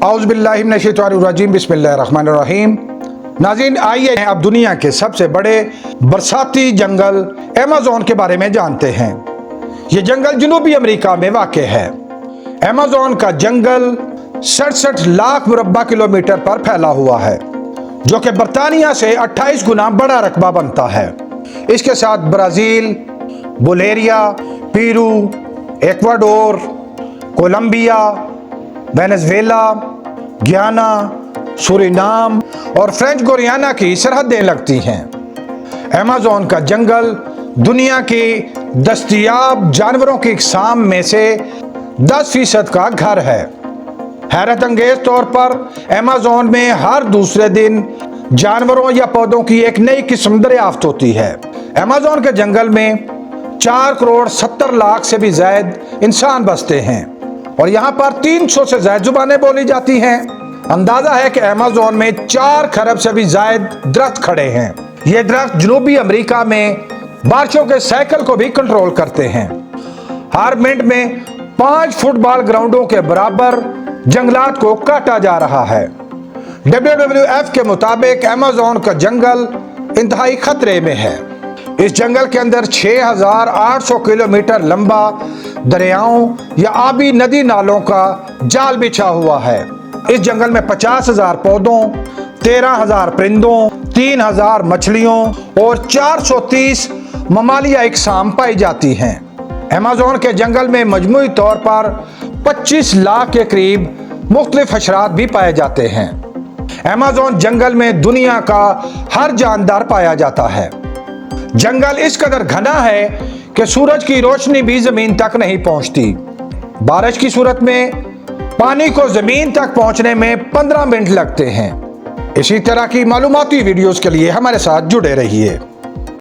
औज़ुबिल्लाहि मिनश्शैतानिर्रजीम बिस्मिल्लाहिर्रहमानिर्रहीम। नाज़रीन, आइए अब दुनिया के सबसे बड़े बरसाती जंगल अमेज़न के बारे में जानते हैं। ये जंगल जनूबी अमेरिका में वाक़ है। अमेज़न का जंगल 67 लाख मुरब्बा किलोमीटर पर फैला हुआ है, जो कि बरतानिया से 28 गुना बड़ा रकबा बनता है। इसके साथ Brazil, Bolivia, Peru, Ecuador, Colombia, Venezuela, Guyana, Suriname और फ्रेंच गुयाना की सरहदें लगती हैं। अमेज़न का जंगल दुनिया की दस्तयाब जानवरों की इकसाम में से 10% का घर है। हैरत अंगेज तौर पर अमेज़न में हर दूसरे दिन जानवरों या पौधों की एक नई किस्म दरियाफ्त होती है। अमेज़न के जंगल में 4 करोड़ 70 लाख से भी ज्यादा इंसान बसते हैं और यहाँ पर 300 से ज्यादा जुबानें बोली जाती हैं। अंदाजा है कि अमेज़न में 4 खरब से भी ज्यादा दरख्त खड़े हैं। ये दरख्त जनूबी अमेरिका में बारिशों के साइकिल को भी कंट्रोल करते हैं। हर मिनट में 5 फुटबॉल ग्राउंडों के बराबर जंगलात को काटा जा रहा है। WWF के मुताबिक अमेज़न का जंगल इंतहाई खतरे में है। इस जंगल के अंदर 6800 किलोमीटर लंबा दरियाओं या आबी नदी नालों का जाल बिछा हुआ है। इस जंगल में 50,000 पौधों, 13,000 परिंदों, 3,000 मछलियों और 430 ममालिया इकसाम पाई जाती हैं। अमेज़न के जंगल में मजमूई तौर पर 25 लाख के करीब मुख्तलिफ हशरात भी पाए जाते हैं। अमेज़न जंगल में दुनिया का हर जानदार पाया जाता है। जंगल इस कदर घना है कि सूरज की रोशनी भी जमीन तक नहीं पहुंचती। बारिश की सूरत में पानी को जमीन तक पहुंचने में 15 मिनट लगते हैं। इसी तरह की मालूमाती वीडियोस के लिए हमारे साथ जुड़े रहिए।